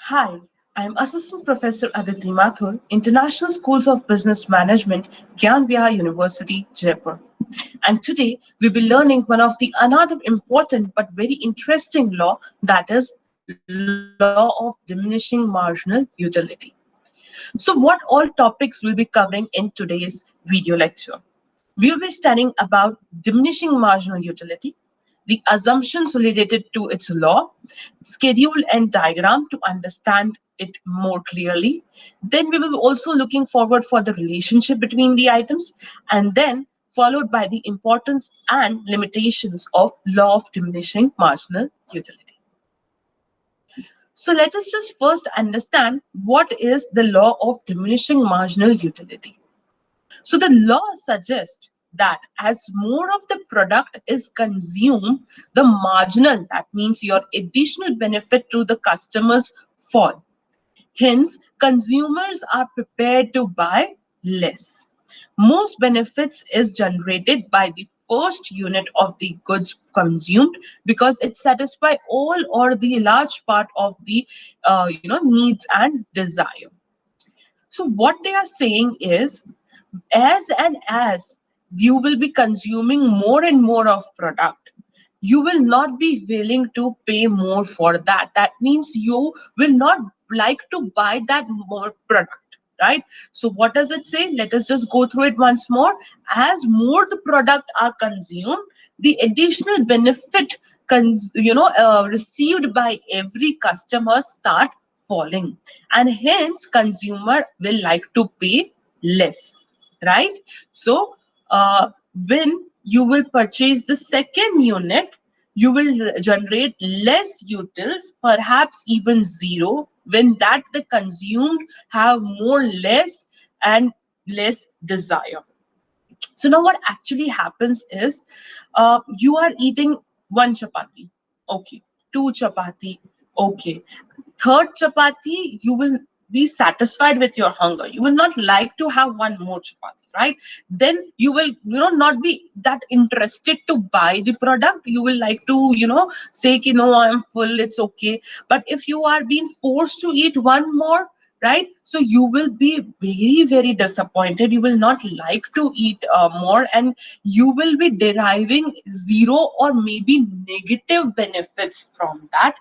Hi, I'm Assistant Professor Aditi Mathur, International Schools of Business Management, Gyan Vihar University, Jaipur. And today we'll be learning one of the another important but very interesting law, that is law of diminishing marginal utility. So what all topics we'll be covering in today's video lecture? We'll be studying about diminishing marginal utility, the assumptions related to its law, schedule and diagram to understand it more clearly. Then we will be also looking forward for the relationship between the items, and then followed by the importance and limitations of law of diminishing marginal utility. So let us just first understand what is the law of diminishing marginal utility. So the law suggests that as more of the product is consumed, the marginal, that means your additional benefit to the customers, fall. Hence, consumers are prepared to buy less. Most benefits is generated by the first unit of the goods consumed because it satisfies all or the large part of the needs and desire. So what they are saying is, as and as you will be consuming more and more of product, you will not be willing to pay more for that. That means you will not like to buy that more product, right? So what does it say? Let us just go through it once more. As more the product are consumed, the additional benefit received by every customer start falling, and hence consumer will like to pay less, right? So when you will purchase the second unit, you will generate less utils, perhaps even zero, when that the consumed have more less and less desire. So now what actually happens is, you are eating one chapati, okay, two chapati, okay, third chapati, you will be satisfied with your hunger. You will not like to have one more chapati, right? Then you will, not be that interested to buy the product. You will like to, say, no, I'm full, it's okay. But if you are being forced to eat one more, right, so you will be very, very disappointed. You will not like to eat more, and you will be deriving zero or maybe negative benefits from that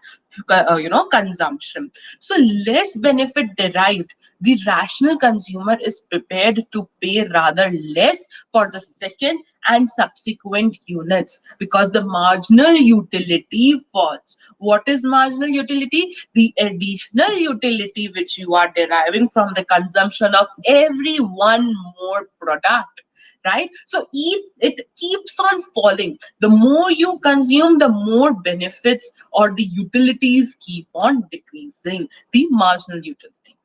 consumption. So less benefit derived, the rational consumer is prepared to pay rather less for the second and subsequent units because the marginal utility falls. What is marginal utility? The additional utility which you are deriving from the consumption of every one more product, right? So it keeps on falling. The more you consume, the more benefits or the utilities keep on decreasing, the marginal utility,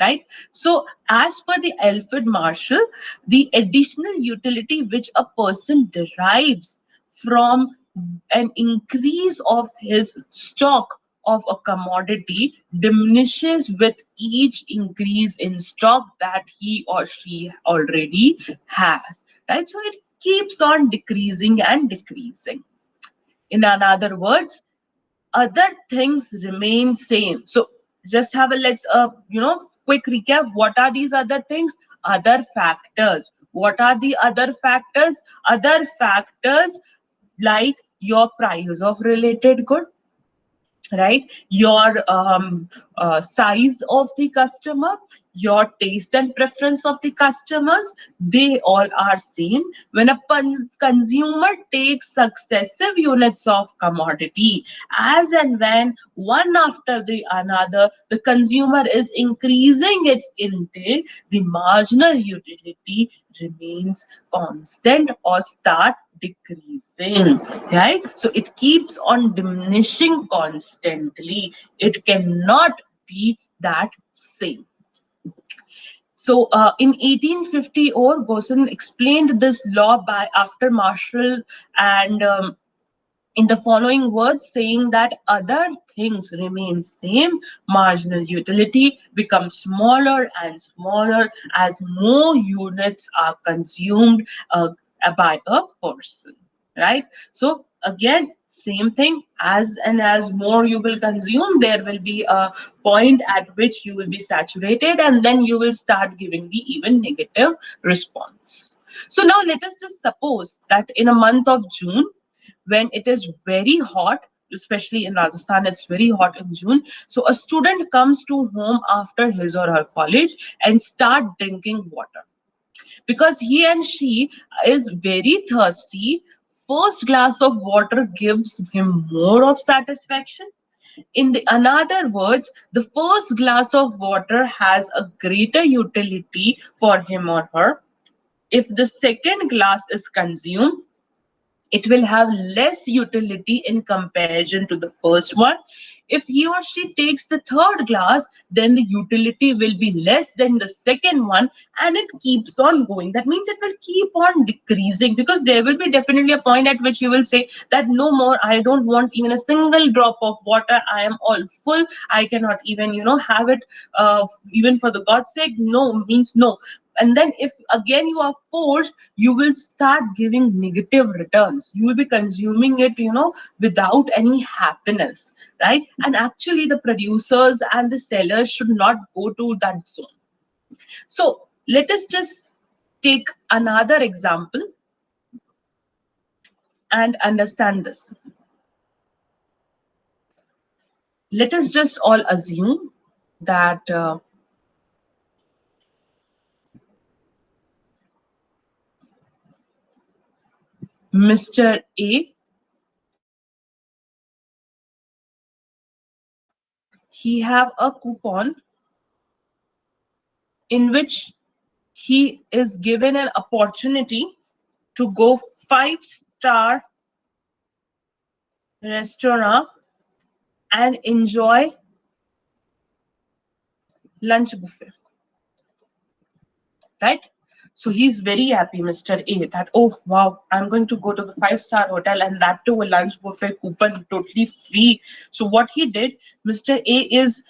right? So as per the Alfred Marshall, the additional utility which a person derives from an increase of his stock of a commodity diminishes with each increase in stock that he or she already has, right? So it keeps on decreasing and decreasing. In other words, other things remain same. So just have a quick recap. What are these other things? Other factors. What are the other factors? Other factors like your price of related good, right? Your size of the customer, your taste and preference of the customers, they all are same. When a consumer takes successive units of commodity, as and when one after the another, the consumer is increasing its intake, the marginal utility remains constant or start decreasing, right? So it keeps on diminishing constantly. It cannot be that same. So in 1850, Orgosen explained this law by after Marshall, and in the following words, saying that other things remain same, marginal utility becomes smaller and smaller as more units are consumed by a person, right? So again, Same thing, as and as more you will consume, there will be a point at which you will be saturated, and then you will start giving the even negative response. So now let us just suppose that in a month of June, when it is very hot, especially in Rajasthan, it's very hot in June. So a student comes to home after his or her college and start drinking water because he and she is very thirsty. First glass of water gives him more of satisfaction. In the another words, the first glass of water has a greater utility for him or her. If the second glass is consumed, it will have less utility in comparison to the first one. If he or she takes the third glass, then the utility will be less than the second one, and it keeps on going. That means it will keep on decreasing, because there will be definitely a point at which you will say that no more, I don't want even a single drop of water. I am all full. I cannot even, have it, even for the God's sake. No means no. And then if again you are forced, you will start giving negative returns. You will be consuming it, without any happiness, right? And actually the producers and the sellers should not go to that zone. So let us just take another example and understand this. Let us just all assume that Mr. A, he have a coupon in which he is given an opportunity to go 5-star restaurant and enjoy lunch buffet, right? So he's very happy, Mr. A, that, oh wow, I'm going to go to the 5-star hotel, and that too a lunch buffet coupon totally free. So what he did, Mr. A is,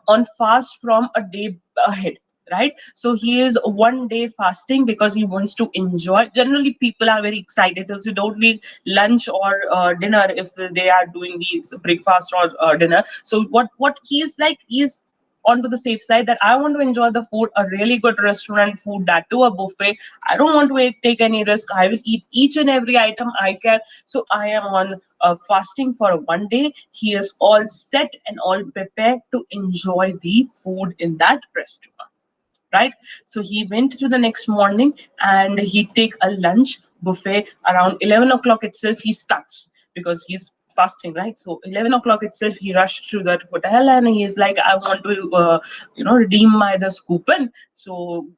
on fast from a day ahead, right? So he is one day fasting because he wants to enjoy. Generally, people are very excited. So don't need lunch or dinner if they are doing the breakfast or dinner. So what he is like, he is onto the safe side, that I want to enjoy the food, a really good restaurant food, that too a buffet. I don't want to take any risk. I will eat each and every item I can. So I am on fasting for one day. He is all set and all prepared to enjoy the food in that restaurant, right? So he went to the next morning and he take a lunch buffet around 11 o'clock itself. He starts because he's fasting, right? So 11 o'clock itself, he rushed to that hotel and he's like, I want to, redeem my this coupon. So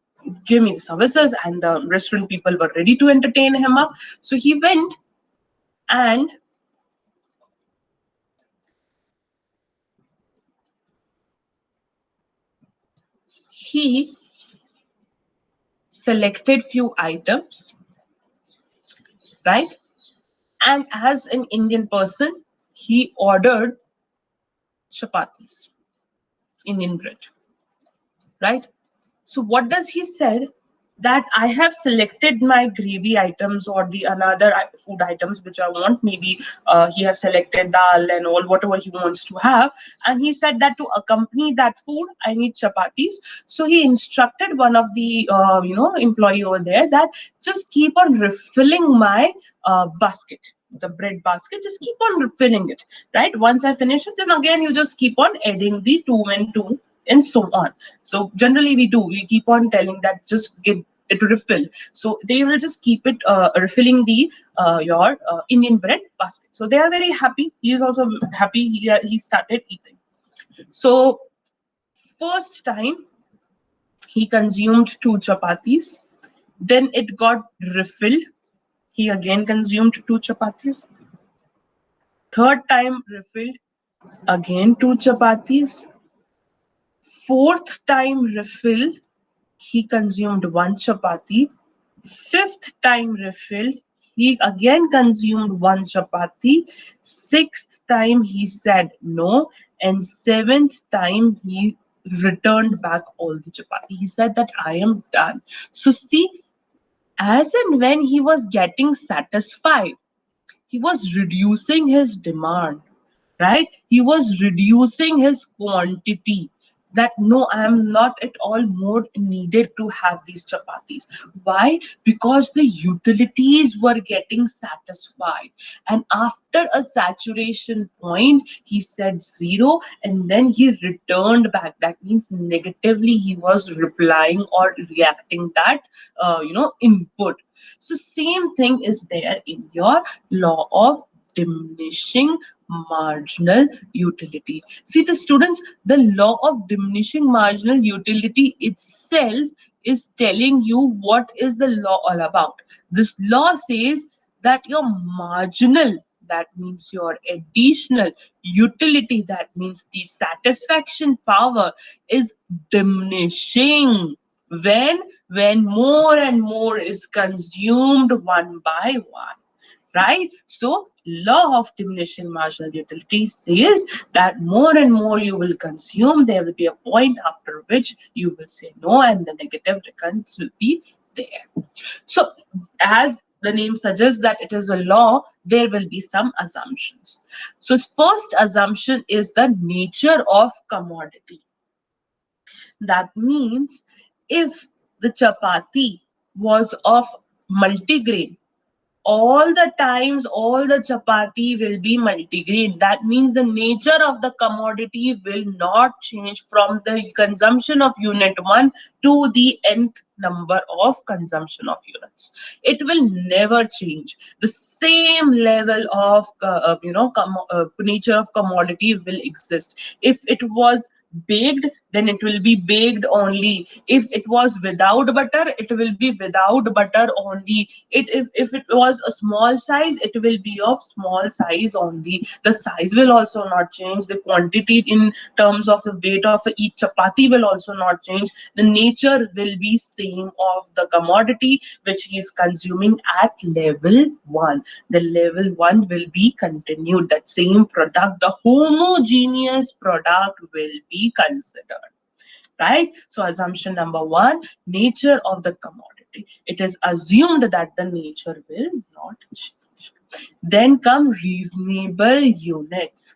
give me the services. And the restaurant people were ready to entertain him up. So he went and he selected few items, right? And as an Indian person, he ordered chapatis, Indian bread, right? So what does he said? That I have selected my gravy items or the another food items which I want. Maybe he has selected dal and all whatever he wants to have, and he said that to accompany that food, I need chapatis. So he instructed one of the employee over there that just keep on refilling my basket, the bread basket. Just keep on refilling it, right? Once I finish it, then again you just keep on adding the two and two and so on. So generally we keep on telling that just give it refill. So they will just keep it refilling the your Indian bread basket. So they are very happy. He is also happy. He started eating. So first time he consumed two chapatis. Then it got refilled. He again consumed two chapatis. Third time refilled. Again two chapatis. Fourth time refilled. He consumed one chapati. Fifth time refilled, he again consumed one chapati. Sixth time he said no. And seventh time he returned back all the chapati. He said that I am done. So see, as and when he was getting satisfied, he was reducing his demand, right? He was reducing his quantity. That no, I am not at all more needed to have these chapatis. Why? Because the utilities were getting satisfied. And after a saturation point, he said zero and then he returned back. That means negatively he was replying or reacting that, input. So same thing is there in your law of diminishing marginal utility. See the students, the law of diminishing marginal utility itself is telling you what is the law all about. This law says that your marginal, that means your additional utility, that means the satisfaction power, is diminishing when more and more is consumed one by one, right? So law of diminishing marginal utility says that more and more you will consume, there will be a point after which you will say no and the negative recurrence will be there. So as the name suggests that it is a law, there will be some assumptions. So first assumption is the nature of commodity. That means if the chapati was of multigrain, all the times all the chapati will be multigrain. That means the nature of the commodity will not change from the consumption of unit 1 to the nth number of consumption of units. It will never change. The same level of nature of commodity will exist. If it was baked, then it will be baked only. If it was without butter, it will be without butter only. If it was a small size, it will be of small size only. The size will also not change. The quantity in terms of the weight of each chapati will also not change. The nature will be same of the commodity which he is consuming at level 1. The level 1 will be continued. That same product, the homogeneous product, will be considered, right? So assumption number 1, nature of the commodity. It is assumed that the nature will not change. Then come reasonable units.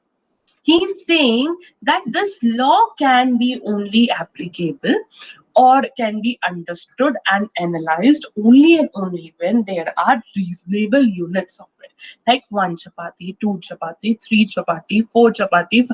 He's saying that this law can be only applicable or can be understood and analyzed only and only when there are reasonable units of it. Like 1 chapati, 2 chapati, 3 chapati, 4 chapati.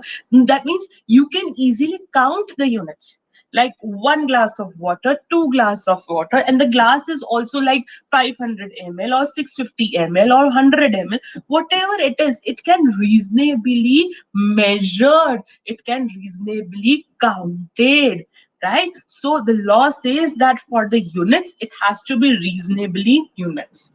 That means you can easily count the units. Like 1 glass of water, 2 glass of water, and the glass is also like 500 ml or 650 ml or 100 ml. Whatever it is, it can reasonably measured, it can reasonably counted, right? So the law says that for the units, it has to be reasonably units.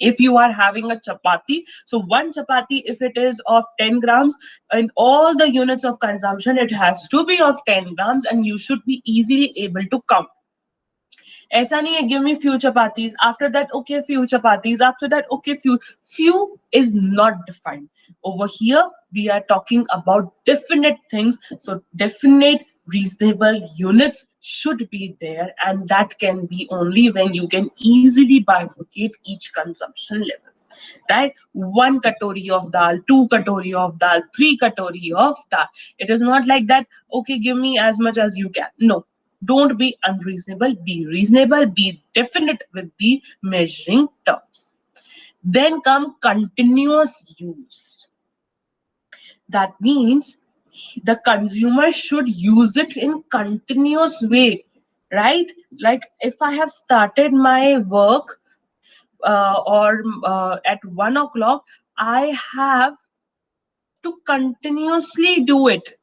If you are having a chapati, so 1 chapati, if it is of 10 grams, and all the units of consumption, it has to be of 10 grams, and you should be easily able to count. ऐसा नहीं है give me few chapatis, after that okay few chapatis, after that okay few is not defined. Over here we are talking about definite things, so definite reasonable units should be there, and that can be only when you can easily bifurcate each consumption level, right? 1 katori of dal, 2 katori of dal, 3 katori of dal. It is not like that, okay, give me as much as you can. No, don't be unreasonable, be reasonable, be definite with the measuring terms. Then come continuous use. That means the consumer should use it in continuous way, right? Like if I have started my work or at 1 o'clock, I have to continuously do it,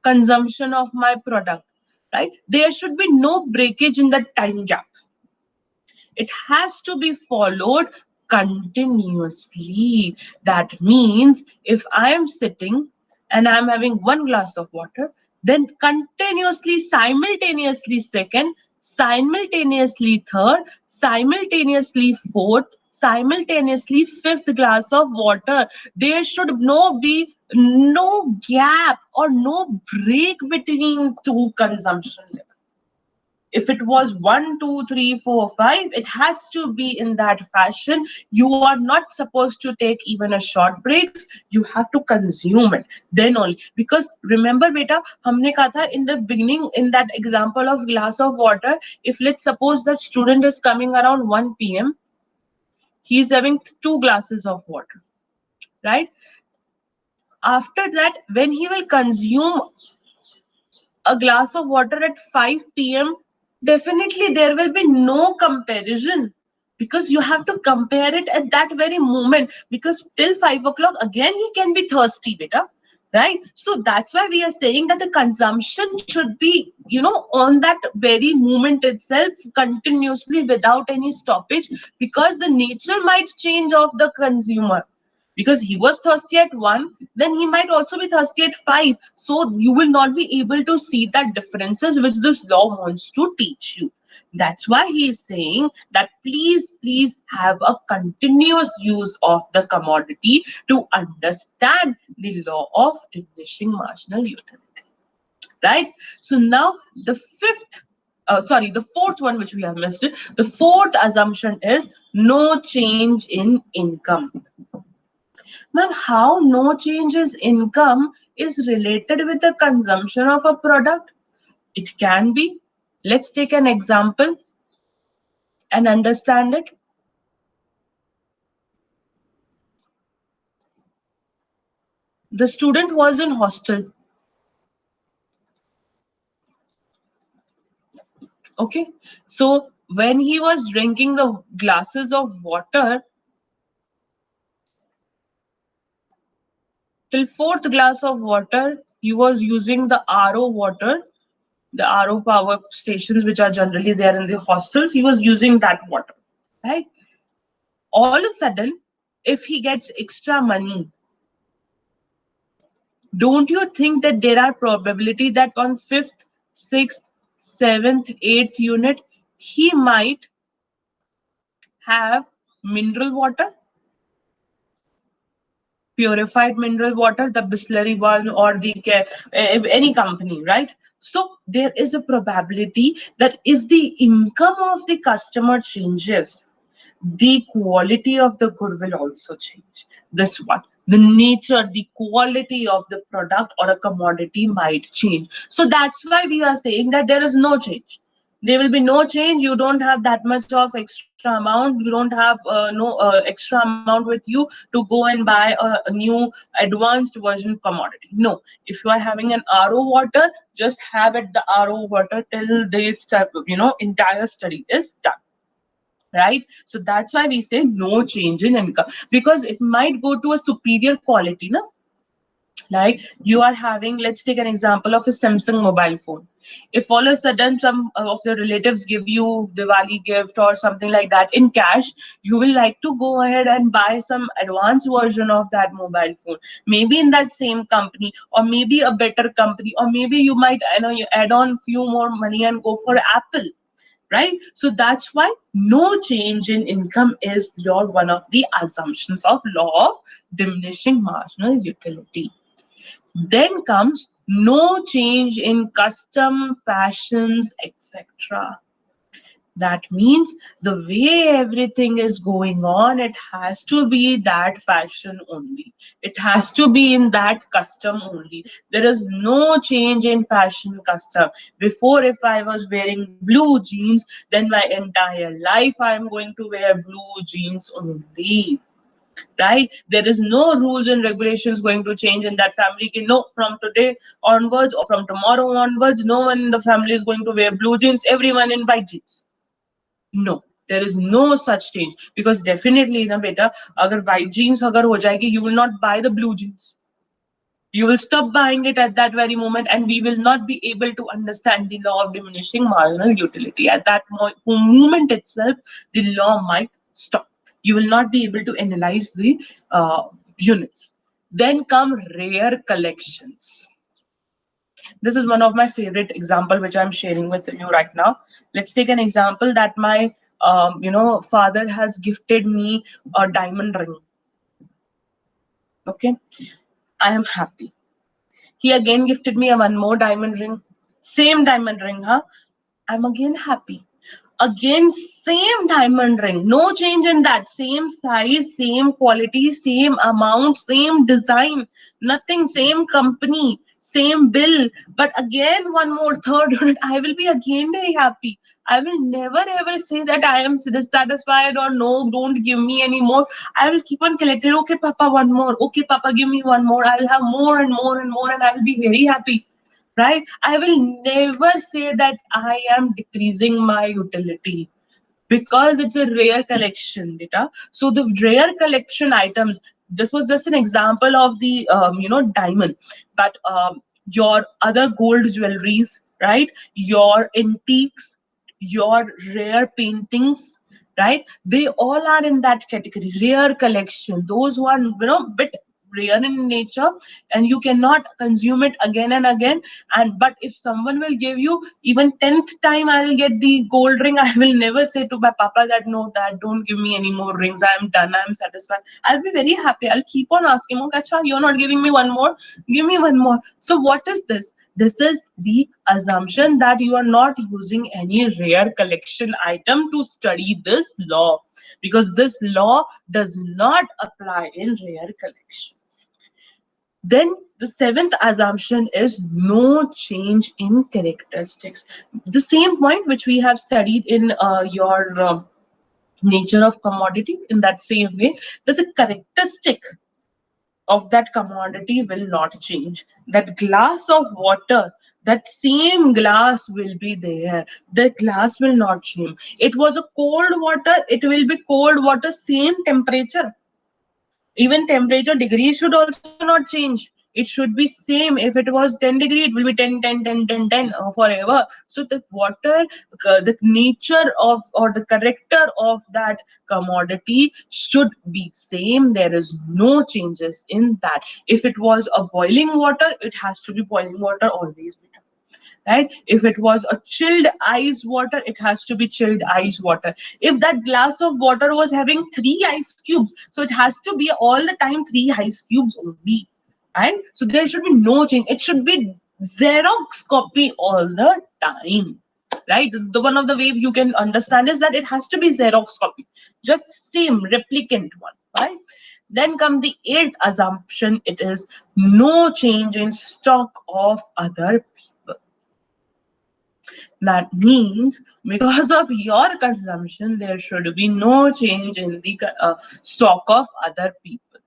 consumption of my product, right? There should be no breakage in the time gap. It has to be followed continuously. That means if I am sitting and I'm having 1 glass of water, then continuously, simultaneously second, simultaneously third, simultaneously fourth, simultaneously fifth glass of water. There should no gap or no break between 2 consumption levels. If it was 1, 2, 3, 4, 5, it has to be in that fashion. You are not supposed to take even a short breaks. You have to consume it. Then only. Because remember, beta, हमने कहा था in the beginning, in that example of glass of water, if let's suppose that student is coming around 1 p.m., he is having 2 glasses of water, right? After that, when he will consume a glass of water at 5 p.m., definitely there will be no comparison, because you have to compare it at that very moment, because till 5 o'clock again he can be thirsty, beta, right? So that's why we are saying that the consumption should be, on that very moment itself, continuously, without any stoppage, because the nature might change of the consumer, because he was thirsty at 1, then he might also be thirsty at 5. So you will not be able to see that differences which this law wants to teach you. That's why he is saying that please have a continuous use of the commodity to understand the law of diminishing marginal utility. Right? So now the fourth one which we have missed. The fourth assumption is no change in income. Ma'am, how no change in income is related with the consumption of a product? It can be. Let's take an example and understand it. The student was in hostel. Okay. So when he was drinking the glasses of water, till fourth glass of water, he was using the RO water, the RO power stations which are generally there in the hostels. He was using that water, right? All of a sudden, if he gets extra money, don't you think that there are probability that on 5th, 6th, 7th, 8th unit, he might have mineral water, purified mineral water, the Bisleri one or the any company, right? So there is a probability that if the income of the customer changes, the quality of the good will also change. This one, the nature, the quality of the product or a commodity might change. So that's why we are saying that there is no change. There will be no change. You don't have that much of extra amount. You don't have no extra amount with you to go and buy a new advanced version commodity. No, if you are having an RO water, just have it the RO water till this entire study is done. Right? So that's why we say no change in income, because it might go to a superior quality. No? Like you are having, let's take an example of a Samsung mobile phone. If all of a sudden some of the relatives give you Diwali gift or something like that in cash, you will like to go ahead and buy some advanced version of that mobile phone. Maybe in that same company, or maybe a better company, or maybe you might, you add on few more money and go for Apple. Right? So that's why no change in income is your one of the assumptions of law of diminishing marginal utility. Then comes no change in custom, fashions, etc. That means the way everything is going on, it has to be that fashion only. It has to be in that custom only. There is no change in fashion custom. Before, if I was wearing blue jeans, then my entire life I am going to wear blue jeans only. Right? There is no rules and regulations going to change in that family. No, from today onwards or from tomorrow onwards, no one in the family is going to wear blue jeans. Everyone in white jeans. No, there is no such change, because definitely na beta, agar white jeans agar ho jayegi, you will not buy the blue jeans. You will stop buying it at that very moment, and we will not be able to understand the law of diminishing marginal utility. At that moment itself, the law might stop. You will not be able to analyze the units. Then come rare collections. This is one of my favorite example which I'm sharing with you right now. Let's take an example that my father has gifted me a diamond ring. Okay, I am happy. He again gifted me a one more diamond ring. Same diamond ring, huh? I'm again happy. Again, same diamond ring, no change in that. Same size, same quality, same amount, same design, nothing, same company, same bill. But again, one more third unit, I will be again very happy. I will never ever say that I am dissatisfied or no, don't give me any more. I will keep on collecting. Okay, Papa, one more. Okay, Papa, give me one more. I will have more and more and more, and I will be very happy, right? I will never say that I am decreasing my utility because it's a rare collection data. So the rare collection items, this was just an example of the diamond, but your other gold jewelries, right? Your antiques, your rare paintings, right? They all are in that category, rare collection. Those who are bit rare in nature, and you cannot consume it again and again. And but if someone will give you even 10th time I will get the gold ring, I will never say to my papa that no, dad, don't give me any more rings, I'm done, I'm satisfied. I'll be very happy. I'll keep on asking, oh Kacha, you're not giving me one more, give me one more. So what is this? This is the assumption that you are not using any rare collection item to study this law, because this law does not apply in rare collection. Then the seventh assumption is no change in characteristics. The same point which we have studied in your nature of commodity, in that same way, that the characteristic of that commodity will not change. That glass of water, that same glass will be there. The glass will not change. It was a cold water, it will be cold water, same temperature. Even temperature degrees should also not change. It should be same. If it was 10 degree, it will be 10, 10, 10, 10, 10 forever. So the water, the nature of or the character of that commodity should be same. There is no changes in that. If it was a boiling water, it has to be boiling water always, right? If it was a chilled ice water, it has to be chilled ice water. If that glass of water was having 3 ice cubes, so it has to be all the time 3 ice cubes only, right? So there should be no change. It should be Xerox copy all the time, right? The one of the way you can understand is that it has to be Xerox copy, just same replicant one, right? Then come the eighth assumption. It is no change in stock of other people. That means because of your consumption, there should be no change in the stock of other people,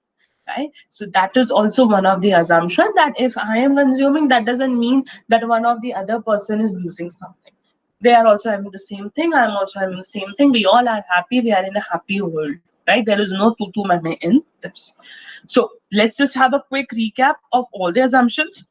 right? So that is also one of the assumptions, that if I am consuming, that doesn't mean that one of the other person is losing something. They are also having the same thing. I am also having the same thing. We all are happy. We are in a happy world, right? There is no tutu meme in this. So let's just have a quick recap of all the assumptions.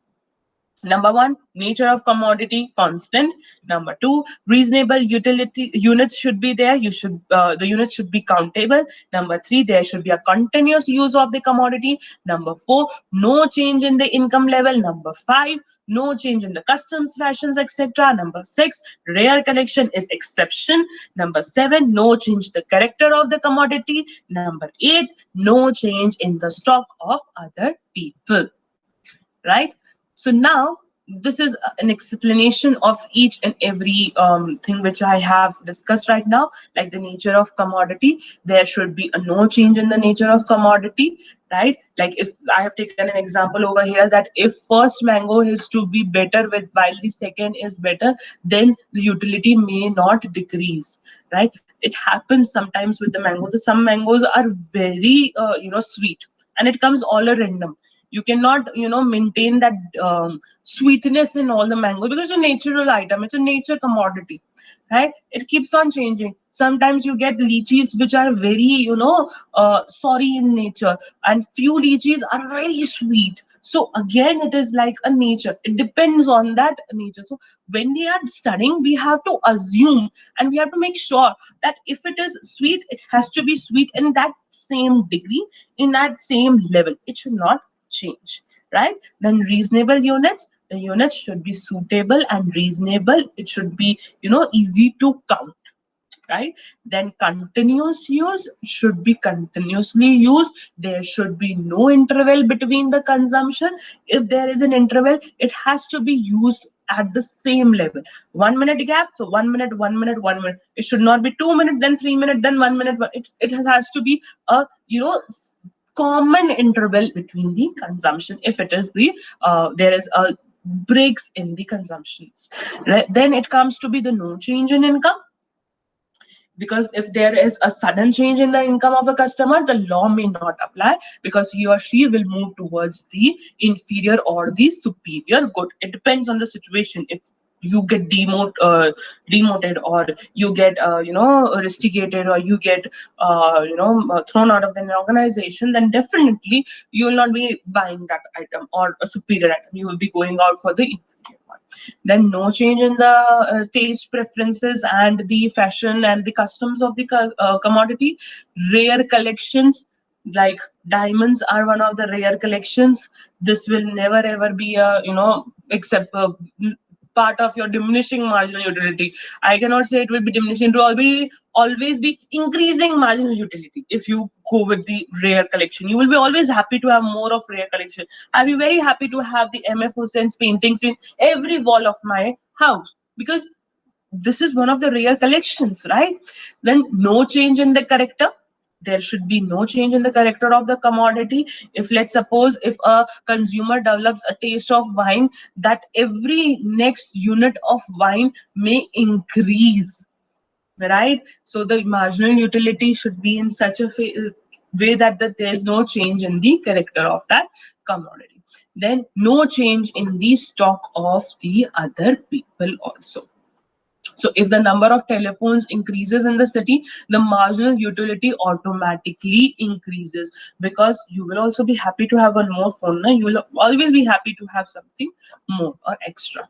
Number one, nature of commodity constant. Number two, reasonable utility units should be there. The units should be countable. Number three, there should be a continuous use of the commodity. Number four, no change in the income level. Number five, no change in the customs, fashions, etc. Number six, rare collection is exception. Number seven, no change the character of the commodity. Number eight, no change in the stock of other people, right? So now this is an explanation of each and every thing which I have discussed right now, like the nature of commodity. There should be a no change in the nature of commodity, right? Like if I have taken an example over here, that if first mango is to be better with while the second is better, then the utility may not decrease, right? It happens sometimes with the mango. Some mangoes are very sweet, and it comes all a random. You cannot maintain that sweetness in all the mango, because it's a natural item, it's a nature commodity, right? It keeps on changing. Sometimes you get lychees which are very sorry in nature, and few lychees are very sweet. So again, it is like a nature, it depends on that nature. So when we are studying, we have to assume, and we have to make sure that if it is sweet, it has to be sweet in that same degree, in that same level. It should not change, right? Then reasonable units, the units should be suitable and reasonable. It should be easy to count, right? Then continuous use should be continuously used. There should be no interval between the consumption. If there is an interval, it has to be used at the same level. 1 minute gap, so 1 minute, 1 minute, 1 minute. It should not be 2 minutes, then 3 minutes, then 1 minute. But it has to be a common interval between the consumption. If it is the there is a breaks in the consumptions, right? Then it comes to be the no change in income, because if there is a sudden change in the income of a customer, the law may not apply, because he or she will move towards the inferior or the superior good. It depends on the situation. If you get demoted, or you get rusticated, or you get thrown out of the organization, then definitely you will not be buying that item or a superior item. You will be going out for the inferior one. Then no change in the taste preferences and the fashion and the customs of the commodity. Rare collections like diamonds are one of the rare collections. This will never ever be a except part of your diminishing marginal utility. I cannot say it will be diminishing, to always be increasing marginal utility. If you go with the rare collection, you will be always happy to have more of rare collection. I'll be very happy to have the MF Hussein's paintings in every wall of my house, because this is one of the rare collections, right? Then no change in the character. There should be no change in the character of the commodity. If, let's suppose, if a consumer develops a taste of wine, that every next unit of wine may increase, right? So the marginal utility should be in such a way that there is no change in the character of that commodity. Then no change in the stock of the other people also. So if the number of telephones increases in the city, the marginal utility automatically increases, because you will also be happy to have one more phone. You will always be happy to have something more or extra.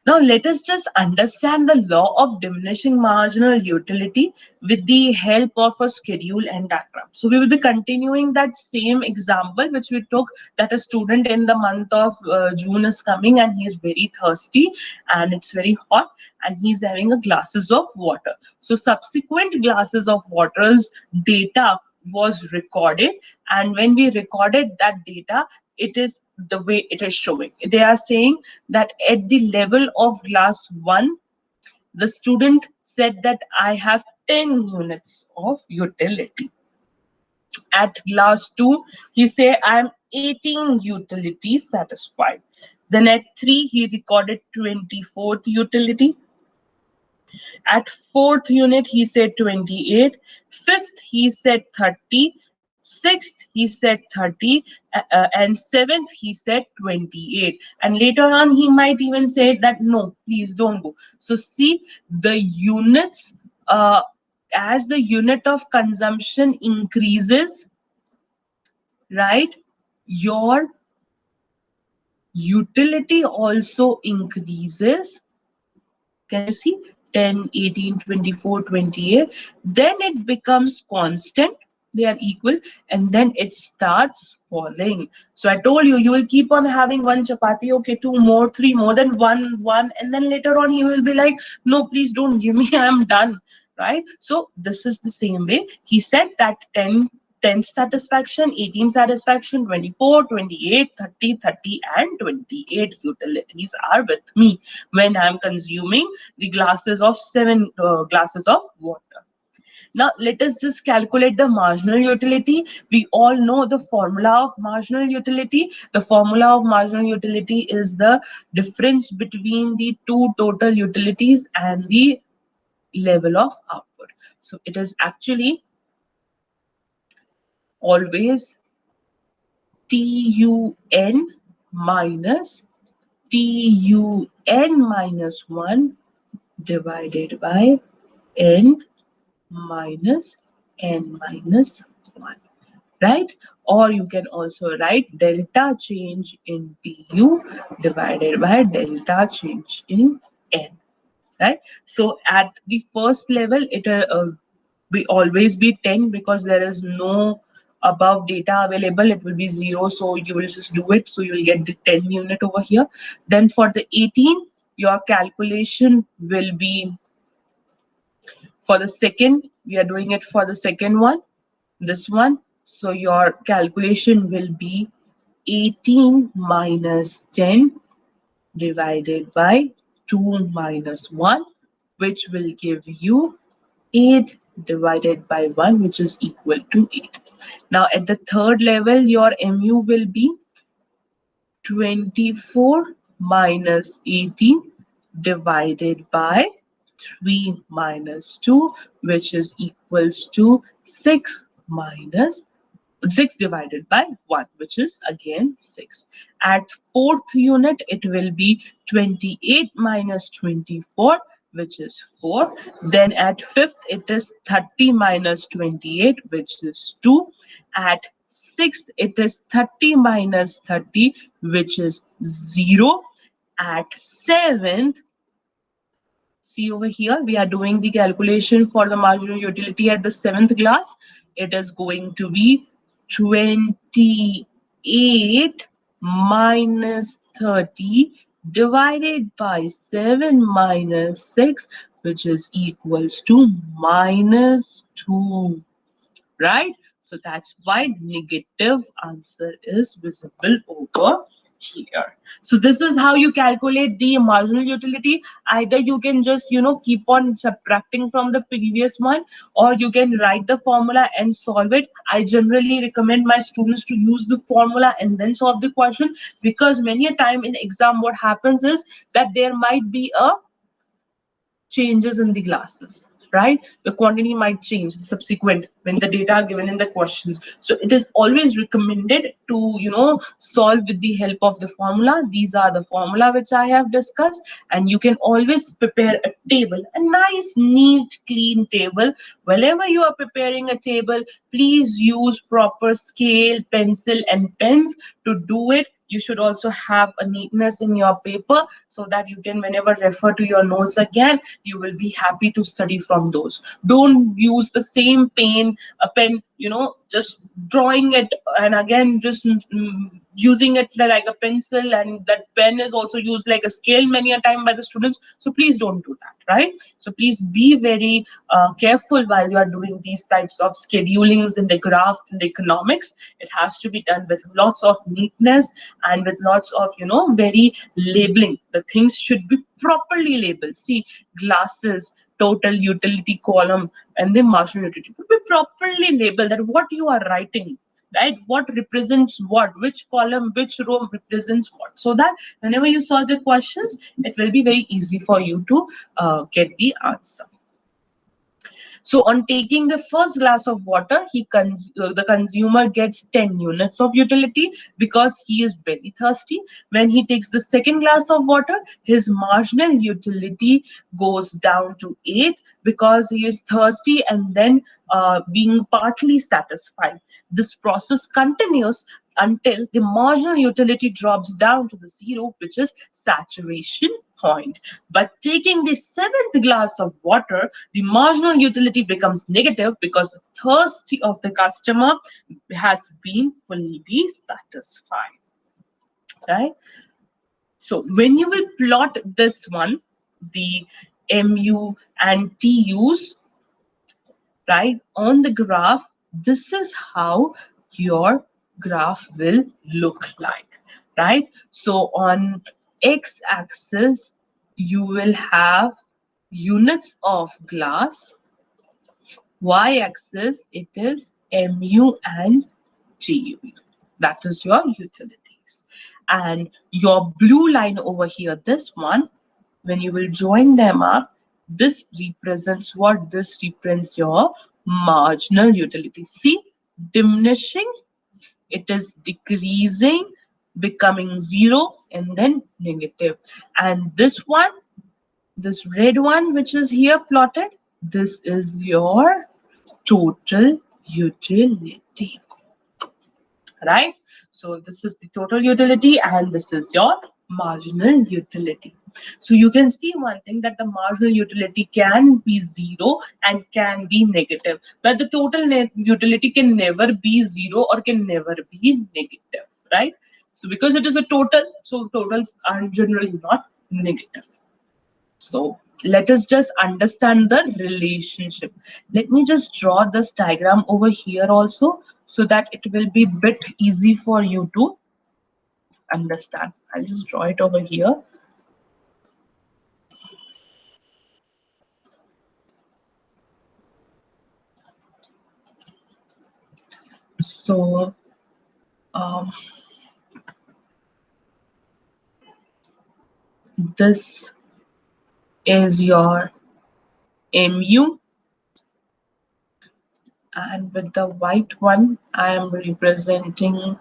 Now let us just understand the law of diminishing marginal utility with the help of a schedule and diagram. So we will be continuing that same example which we took, that a student in the month of June is coming and he is very thirsty and it's very hot and he's having a glasses of water. So subsequent glasses of water's data was recorded, and when we recorded that data, it is the way it is showing. They are saying that at the level of glass 1, the student said that I have 10 units of utility. At glass 2, he said I am 18 utilities satisfied. Then at 3, he recorded 24th utility. At 4th unit, he said 28. 5th, he said 30. 6th, he said 30. And 7th, he said 28. And later on, he might even say that, no, please don't go. So see, the units, as the unit of consumption increases, right, your utility also increases. Can you see? 10, 18, 24, 28. Then it becomes constant. They are equal. And then it starts falling. So I told you, you will keep on having one chapati. Okay, 2 more, 3 more, then 1. And then later on, he will be like, no, please don't give me. I'm done. Right? So this is the same way. He said that 10 satisfaction, 18 satisfaction, 24, 28, 30, 30, and 28 utilities are with me when I'm consuming the glasses of 7 glasses of water. Now, let us just calculate the marginal utility. We all know the formula of marginal utility. The formula of marginal utility is the difference between the two total utilities and the level of output. So it is actually always TUN minus TUN minus 1 divided by N minus N minus 1, right? Or you can also write delta change in TU divided by delta change in N, right? So at the first level, it will always be 10 because there is no above data available. It will be 0, so you will just do it. So you will get the 10 unit over here. Then for the 18, your calculation will be for the second. We are doing it for the second one, this one. So your calculation will be 18 minus 10 divided by 2 minus 1, which will give you 8 divided by 1, which is equal to 8. Now at the third level, your mu will be 24 minus 18 divided by 3 minus 2, which is equals to 6 minus 6 divided by 1, which is again 6. At fourth unit, it will be 28 minus 24, which is 4. Then at fifth, it is 30 minus 28, which is 2. At sixth, it is 30 minus 30, which is 0. At seventh, see over here, we are doing the calculation for the marginal utility at the seventh class. It is going to be 28 minus 30 divided by 7 minus 6, which is equals to minus 2, right? So that's why negative answer is visible over here. So this is how you calculate the marginal utility. Either you can just keep on subtracting from the previous one, or you can write the formula and solve it. I generally recommend my students to use the formula and then solve the question, because many a time in exam what happens is that there might be a changes in the glasses, right? The quantity might change subsequent when the data are given in the questions. So it is always recommended to solve with the help of the formula. These are the formula which I have discussed, and you can always prepare a table, a nice neat clean table. Whenever you are preparing a table, please use proper scale, pencil and pens to do it. You should also have a neatness in your paper, so that you can, whenever refer to your notes again, you will be happy to study from those. Don't use the same pen, just drawing it and again just using it like a pencil, and that pen is also used like a scale many a time by the students. So please don't do that, right? So please be very careful while you are doing these types of schedulings in the graph, in the economics. It has to be done with lots of neatness and with lots of very labeling. The things should be properly labeled. See, glasses, total utility column, and the marginal utility will be properly labeled, that what you are writing, right? What represents what, which column, which row represents what, so that whenever you solve the questions, it will be very easy for you to get the answer. So on taking the first glass of water, the consumer gets 10 units of utility because he is very thirsty. When he takes the second glass of water, his marginal utility goes down to 8 because he is thirsty and then being partly satisfied. This process continues until the marginal utility drops down to the 0, which is saturation point. But taking the seventh glass of water, the marginal utility becomes negative because the thirst of the customer has been fully satisfied, right? So when you will plot this one, the mu and tu's, right, on the graph, this is how your graph will look like, right? So on x-axis, you will have units of glass. Y-axis, it is mu and tu. That is your utilities. And your blue line over here, this one, when you will join them up, this represents what? This represents your marginal utility. See, diminishing, it is decreasing, becoming 0, and then negative. And this one, this red one which is here plotted, this is your total utility, right? So this is the total utility and this is your marginal utility. So you can see one thing, that the marginal utility can be 0 and can be negative, but the total utility can never be 0 or can never be negative, right? So because it is a total, so totals are generally not negative. So let us just understand the relationship. Let me just draw this diagram over here also, so that it will be a bit easy for you to understand. I'll just draw it over here. So um, this is your mu, and with the white one I am representing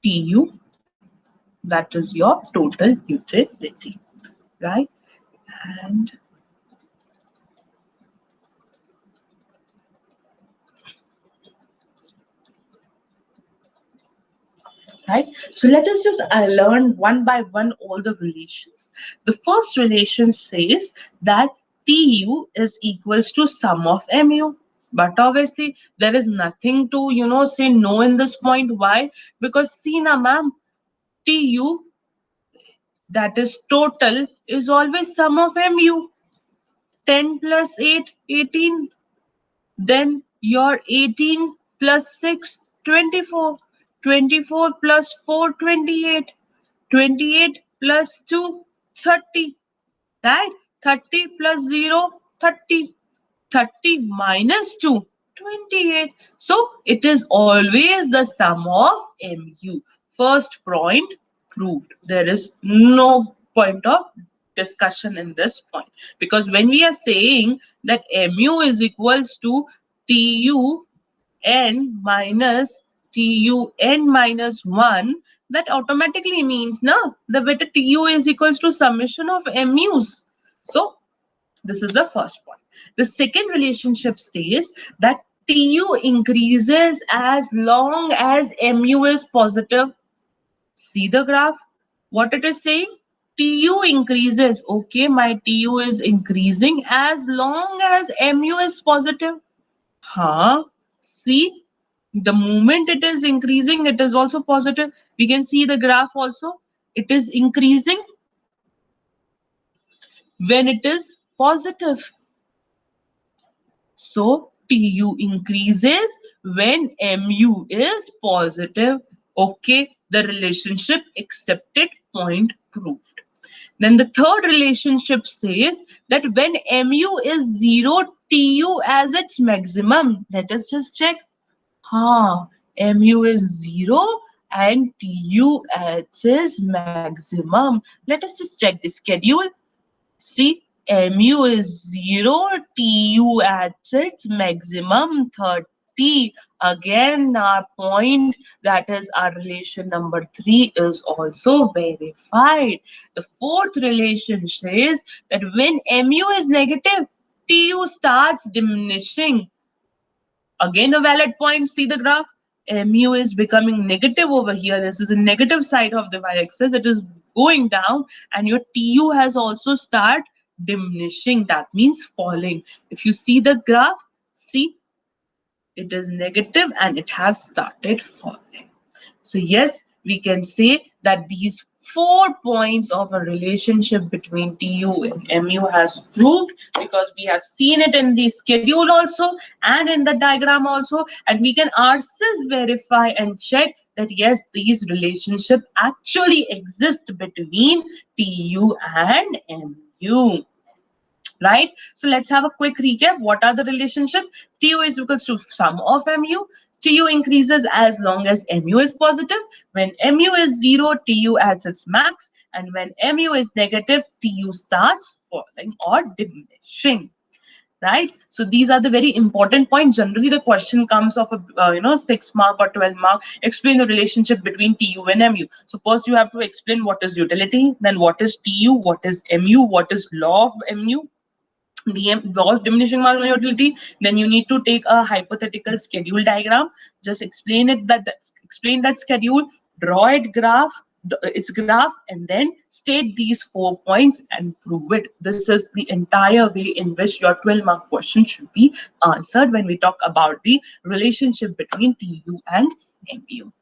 tu, that is your total utility, right? And right, so let us just learn one by one all the relations. The first relation says that tu is equals to sum of mu, but obviously there is nothing to say no in this point. Why? Because see na ma'am, tu, that is total, is always sum of mu. 10 plus 8, 18. Then your 18 plus 6, 24. 24 plus 4, 28. 28 plus 2, 30. Right? 30 plus 0, 30. 30 minus 2, 28. So it is always the sum of mu. First point proved. There is no point of discussion in this point, because when we are saying that mu is equals to tu n minus tun minus 1, that automatically means na the beta tu is equals to summation of mu's. So this is the first point. The second relationship says that tu increases as long as mu is positive. See the graph, what it is saying? Tu increases. Okay, my tu is increasing as long as mu is positive. Huh? See, the moment it is increasing, it is also positive. We can see the graph also. It is increasing when it is positive. So tu increases when mu is positive. Okay, the relationship accepted, point proved. Then the third relationship says that when mu is 0, tu as its maximum. Let us just check. Mu is 0 and tu at its maximum. Let us just check the schedule. See, mu is 0, tu at its maximum 30. Again, our point, that is our relation number 3, is also verified. The fourth relation says that when mu is negative, tu starts diminishing. Again, a valid point. See the graph. Mu is becoming negative over here. This is a negative side of the y-axis. It is going down, and your tu has also start diminishing. That means falling. If you see the graph, see, it is negative and it has started falling. So yes, we can say that these 4 points of a relationship between tu and mu has proved, because we have seen it in the schedule also and in the diagram also, and we can ourselves verify and check that yes, these relationships actually exist between tu and mu. Right? So let's have a quick recap. What are the relationship? Tu is equals to sum of mu. Tu increases as long as mu is positive. When mu is 0, tu adds its max. And when mu is negative, tu starts falling or diminishing. Right? So these are the very important points. Generally, the question comes of a 6 mark or 12 mark. Explain the relationship between tu and mu. So first you have to explain what is utility, then what is tu, what is mu, what is law of mu, law of diminishing marginal utility. Then you need to take a hypothetical schedule diagram, just explain it, explain that schedule, draw its graph, and then state these 4 points and prove it. This is the entire way in which your 12-mark question should be answered when we talk about the relationship between tu and mu.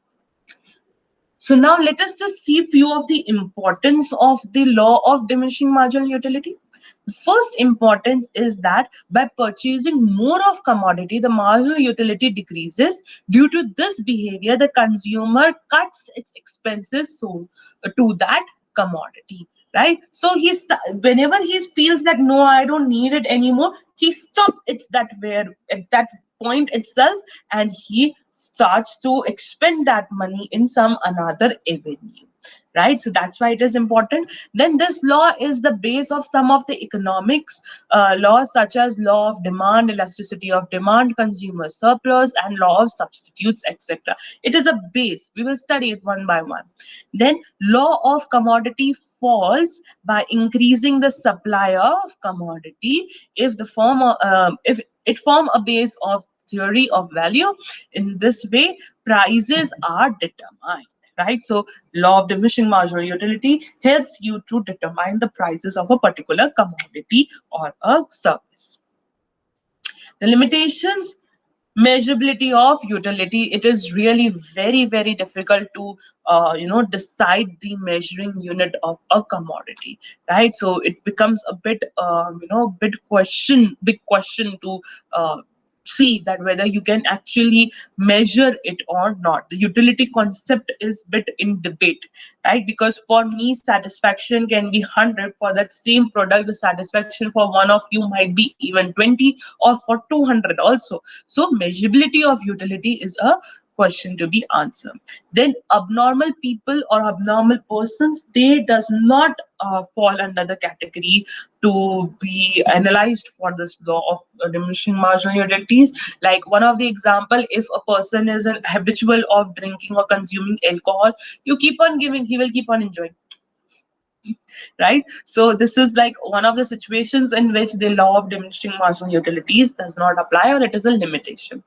So now let us just see few of the importance of the law of diminishing marginal utility. The first importance is that by purchasing more of commodity, the marginal utility decreases. Due to this behavior, the consumer cuts its expenses to that commodity. right? So whenever he feels that no, I don't need it anymore, he stops. It's that where at that point itself, and he starts to expend that money in some another avenue, right? So that's why it is important. Then this law is the base of some of the economics laws, such as law of demand, elasticity of demand, consumer surplus, and law of substitutes, etc. It is a base. We will study it one by one. Then law of commodity falls by increasing the supply of commodity if the if it form a base of theory of value. In this way, prices are determined, right? So law of diminishing marginal utility helps you to determine the prices of a particular commodity or a service. The limitations, measurability of utility. It is really very difficult to decide the measuring unit of a commodity, right? So it becomes a bit big question to see that whether you can actually measure it or not. The utility concept is bit in debate, right? Because for me, satisfaction can be 100 for that same product. The satisfaction for one of you might be even 20 or for 200 also. So measurability of utility is a question to be answered. Then abnormal people or abnormal persons, they does not fall under the category to be analyzed for this law of diminishing marginal utilities. Like one of the example, if a person is a habitual of drinking or consuming alcohol, you keep on giving, he will keep on enjoying, right? So this is like one of the situations in which the law of diminishing marginal utilities does not apply, or it is a limitation.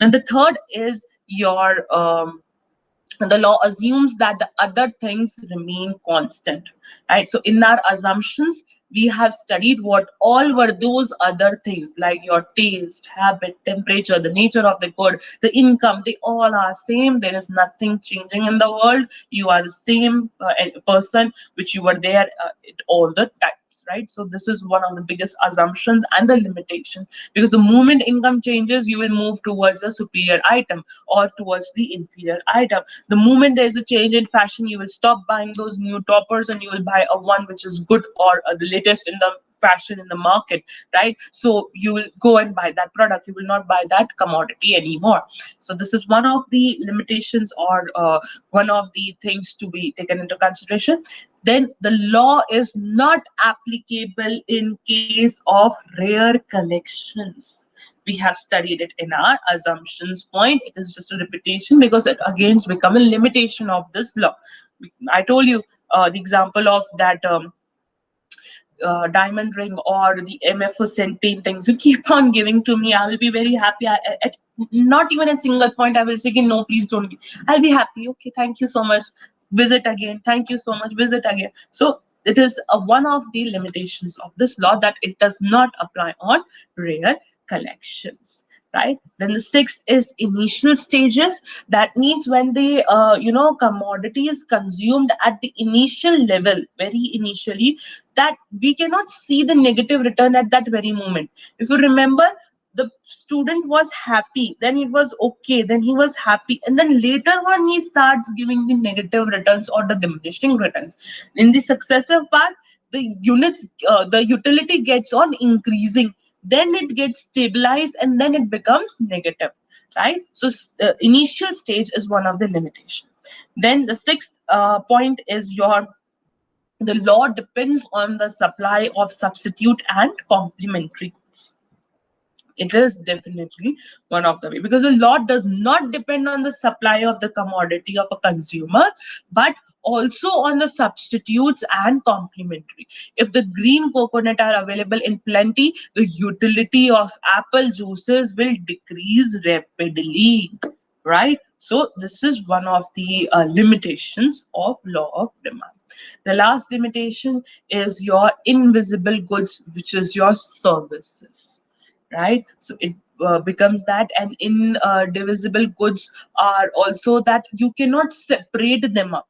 And the third is your the law assumes that the other things remain constant, right? So in our assumptions, we have studied what all were those other things, like your taste, habit, temperature, the nature of the good, the income. They all are same. There is nothing changing in the world. You are the same person which you were there at all the times, right? So this is one of the biggest assumptions and the limitation, because the moment income changes, you will move towards a superior item or towards the inferior item. The moment there's a change in fashion, you will stop buying those new toppers and you will buy a one which is good, or the latest in the fashion in the market, right? So you will go and buy that product. You will not buy that commodity anymore. So this is one of the limitations, or one of the things to be taken into consideration. Then the law is not applicable in case of rare collections. We have studied it in our assumptions point. It is just a repetition because it again become a limitation of this law. I told you the example of that diamond ring or the MFO cent paintings. You keep on giving to me, I will be very happy. At not even a single point I will say, no, please don't give. I'll be happy. Okay, thank you so much. Visit again. Thank you so much. Visit again. So it is one of the limitations of this law, that it does not apply on rare collections, right? Then the sixth is initial stages. That means when the commodity is consumed at the initial level, very initially, that we cannot see the negative return at that very moment. If you remember, the student was happy, then it was okay, then he was happy, and then later on he starts giving the negative returns or the diminishing returns. In the successive part, the utility gets on increasing, then it gets stabilized, and then it becomes negative, right? So initial stage is one of the limitations. Then the sixth point is your the law depends on the supply of substitute and complementary goods. It is definitely one of the way, because the law does not depend on the supply of the commodity of a consumer, but also on the substitutes and complementary. If the green coconut are available in plenty, the utility of apple juices will decrease rapidly, right? So this is one of the limitations of law of demand. The last limitation is your invisible goods, which is your services, right? So it becomes that, and indivisible goods are also that you cannot separate them up,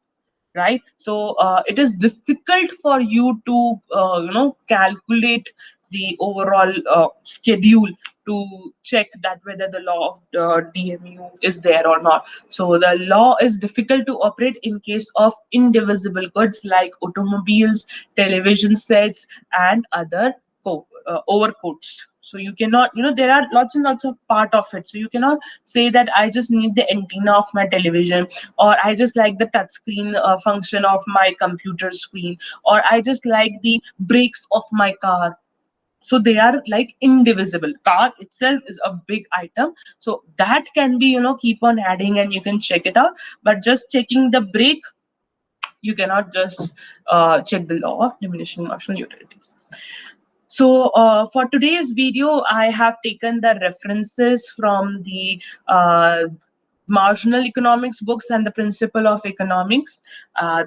right? So it is difficult for you to calculate the overall schedule to check that whether the law of DMU is there or not. So the law is difficult to operate in case of indivisible goods like automobiles, television sets, and other overcoats. So you cannot, there are lots and lots of part of it. So you cannot say that I just need the antenna of my television, or I just like the touch screen function of my computer screen, or I just like the brakes of my car. So they are like indivisible. Car itself is a big item, so that can be, keep on adding and you can check it out. But just checking the brake, you cannot just check the law of diminishing marginal utilities. So for today's video, I have taken the references from the marginal economics books and the principle of economics.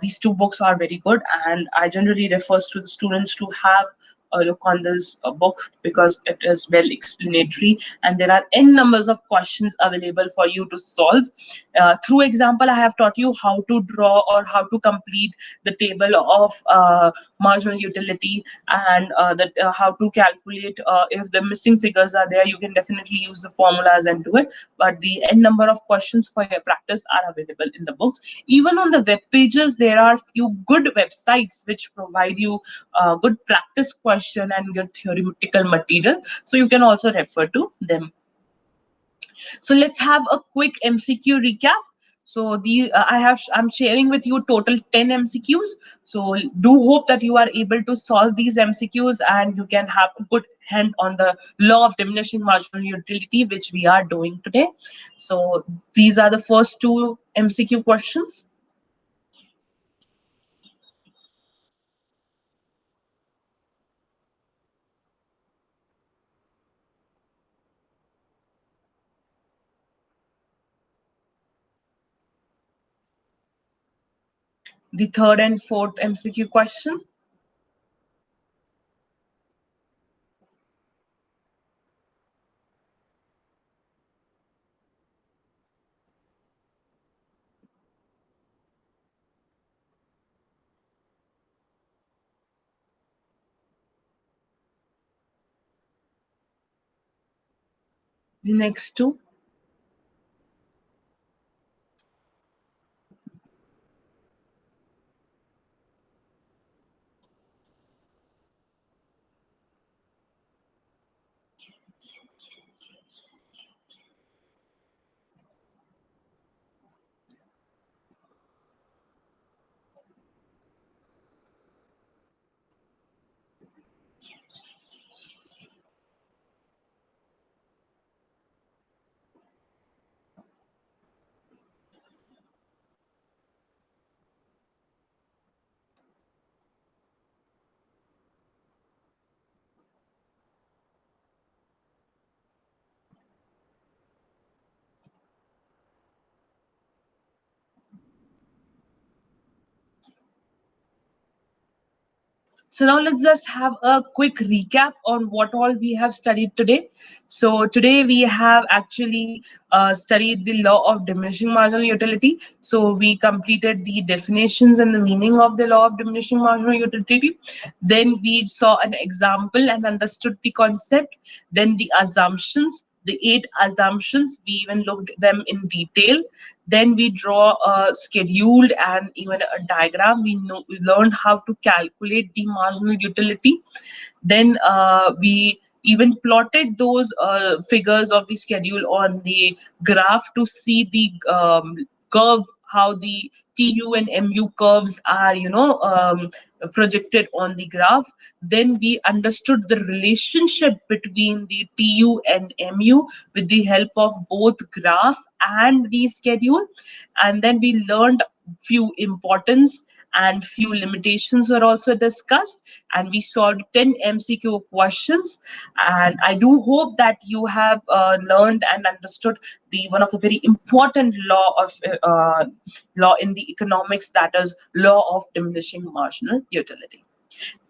These two books are very good, and I generally refers to the students to have a look on this book because it is well explanatory and there are n numbers of questions available for you to solve. Through example, I have taught you how to draw or how to complete the table of marginal utility, and how to calculate if the missing figures are there. You can definitely use the formulas and do it, but the n number of questions for your practice are available in the books. Even on the web pages, there are few good websites which provide you good practice question and good theoretical material, so you can also refer to them. So let's have a quick MCQ recap. So I'm sharing with you total 10 MCQs. So do hope that you are able to solve these MCQs and you can have a good hand on the law of diminishing marginal utility, which we are doing today. So these are the first two MCQ questions. The third and fourth MCQ question. The next two. So now let's just have a quick recap on what all we have studied today. So today we have actually studied the law of diminishing marginal utility. So we completed the definitions and the meaning of the law of diminishing marginal utility. Then we saw an example and understood the concept. Then the assumptions, the 8 assumptions, we even looked at them in detail. Then we draw a scheduled and even a diagram. We learned how to calculate the marginal utility. Then we even plotted those figures of the schedule on the graph to see the curve, how the TU and MU curves are, projected on the graph. Then we understood the relationship between the TU and MU with the help of both graph and the schedule. And then we learned few importance and few limitations were also discussed, and we solved 10 MCQ questions. And I do hope that you have learned and understood the one of the very important law in the economics, that is law of diminishing marginal utility.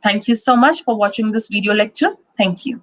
Thank you so much for watching this video lecture. Thank you.